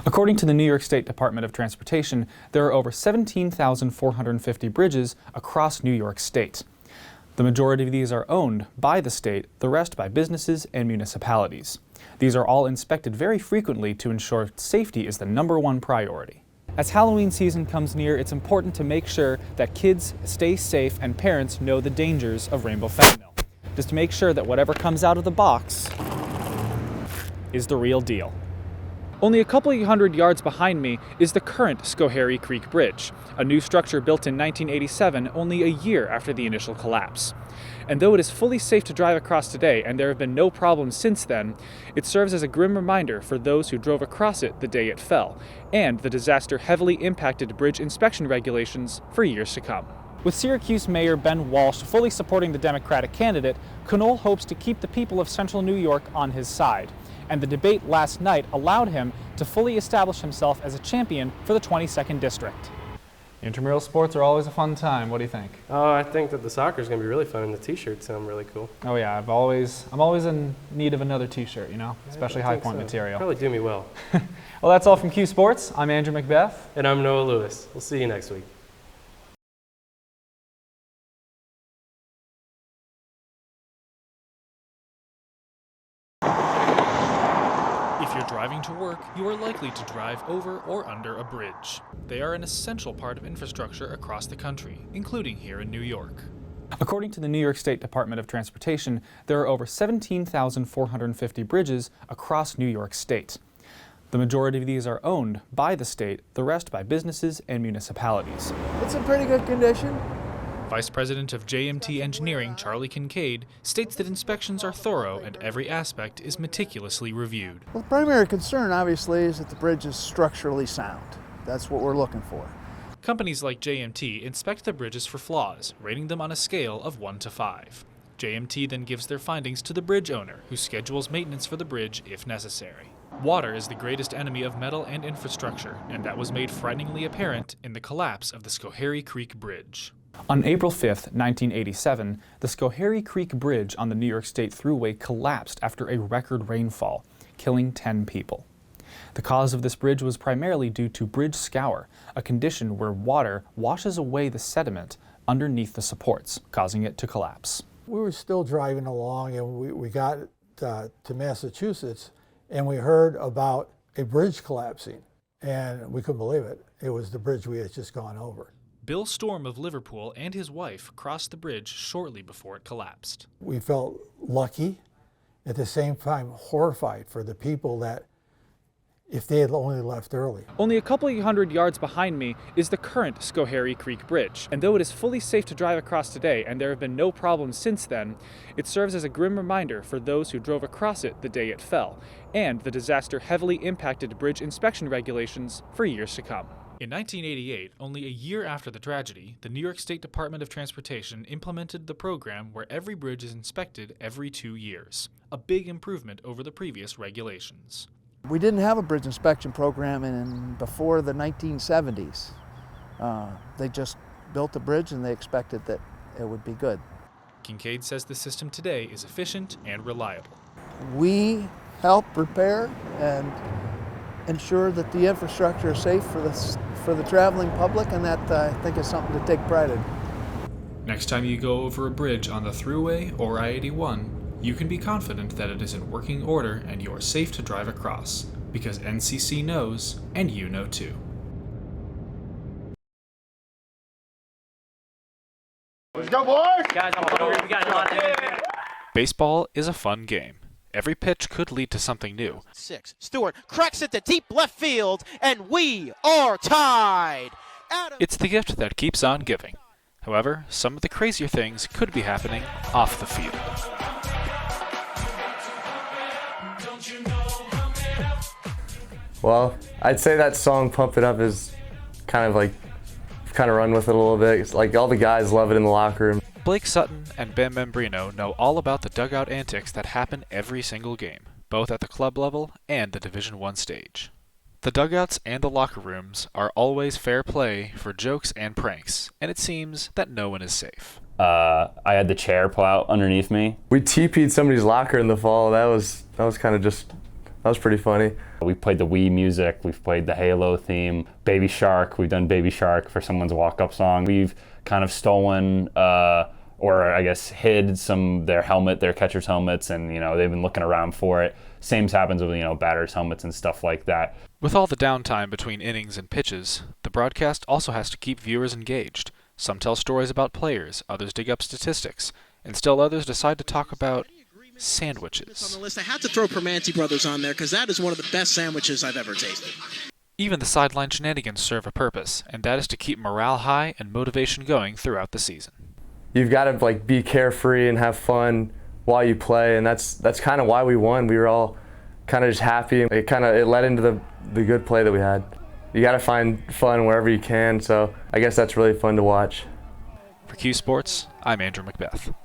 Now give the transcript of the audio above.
According to the New York State Department of Transportation, there are over 17,450 bridges across New York State. The majority of these are owned by the state, the rest by businesses and municipalities. These are all inspected very frequently to ensure safety is the #1 priority. As Halloween season comes near, it's important to make sure that kids stay safe and parents know the dangers of rainbow fentanyl. Just to make sure that whatever comes out of the box is the real deal. Only a couple of hundred yards behind me is the current Schoharie Creek Bridge, a new structure built in 1987, only a year after the initial collapse. And though it is fully safe to drive across today, and there have been no problems since then, it serves as a grim reminder for those who drove across it the day it fell, and the disaster heavily impacted bridge inspection regulations for years to come. With Syracuse Mayor Ben Walsh fully supporting the Democratic candidate, Knoll hopes to keep the people of Central New York on his side. And the debate last night allowed him to fully establish himself as a champion for the 22nd District. Intramural sports are always a fun time. What do you think? Oh, I think that the soccer is going to be really fun, and the t-shirts sound really cool. Oh yeah, I'm always in need of another t-shirt, you know, especially high point material. Probably do me well. Well, that's all from Q Sports. I'm Andrew MacBeath. And I'm Noah Lewis. We'll see you next week. If you're driving to work, you are likely to drive over or under a bridge. They are an essential part of infrastructure across the country, including here in New York. According to the New York State Department of Transportation, there are over 17,450 bridges across New York State. The majority of these are owned by the state, the rest by businesses and municipalities. It's in pretty good condition. Vice President of JMT Engineering, Charlie Kincaid, states that inspections are thorough and every aspect is meticulously reviewed. Well, the primary concern, obviously, is that the bridge is structurally sound. That's what we're looking for. Companies like JMT inspect the bridges for flaws, rating them on a scale of 1 to 5. JMT then gives their findings to the bridge owner, who schedules maintenance for the bridge if necessary. Water is the greatest enemy of metal and infrastructure, and that was made frighteningly apparent in the collapse of the Schoharie Creek Bridge. On April 5, 1987, the Schoharie Creek Bridge on the New York State Thruway collapsed after a record rainfall, killing 10 people. The cause of this bridge was primarily due to bridge scour, a condition where water washes away the sediment underneath the supports, causing it to collapse. We were still driving along, and we got to Massachusetts, and we heard about a bridge collapsing, and we couldn't believe it. It was the bridge we had just gone over. Bill Storm of Liverpool and his wife crossed the bridge shortly before it collapsed. We felt lucky, at the same time horrified for the people that, if they had only left early. Only a couple of hundred yards behind me is the current Schoharie Creek Bridge. And though it is fully safe to drive across today, and there have been no problems since then, it serves as a grim reminder for those who drove across it the day it fell, and the disaster heavily impacted bridge inspection regulations for years to come. In 1988, only a year after the tragedy, the New York State Department of Transportation implemented the program where every bridge is inspected every 2 years, a big improvement over the previous regulations. We didn't have a bridge inspection program before the 1970s. They just built the bridge and they expected that it would be good. Kincaid says the system today is efficient and reliable. We help repair and ensure that the infrastructure is safe for the traveling public, and that I think is something to take pride in. Next time you go over a bridge on the Thruway or I-81, you can be confident that it is in working order and you are safe to drive across, because NCC knows, and you know too. Let's go, boys! Guys, I'm hungry. We got a lot to do. Baseball is a fun game. Every pitch could lead to something new. 6. Stewart cracks it to deep left field, and we are tied. It's the gift that keeps on giving. However, some of the crazier things could be happening off the field. Well, I'd say that song "Pump It Up" is kind of run with it a little bit. It's like all the guys love it in the locker room. Blake Sutton and Ben Membrino know all about the dugout antics that happen every single game, both at the club level and the Division I stage. The dugouts and the locker rooms are always fair play for jokes and pranks, and it seems that no one is safe. I had the chair pull out underneath me. We TP'd somebody's locker in the fall. That was kind of just That was pretty funny. We played the Wii music, we've played the Halo theme, Baby Shark, we've done Baby Shark for someone's walk-up song. We've kind of stolen, or I guess hid their catcher's helmets, and they've been looking around for it. Same happens with batters' helmets and stuff like that. With all the downtime between innings and pitches, the broadcast also has to keep viewers engaged. Some tell stories about players, others dig up statistics, and still others decide to talk about sandwiches. On the list, I had to throw Permanente Brothers on there because that is one of the best sandwiches I've ever tasted. Even the sideline shenanigans serve a purpose, and that is to keep morale high and motivation going throughout the season. You've got to be carefree and have fun while you play, and that's kind of why we won. We were all kind of just happy. It led into the good play that we had. You got to find fun wherever you can, so I guess that's really fun to watch. For Q Sports, I'm Andrew MacBeath.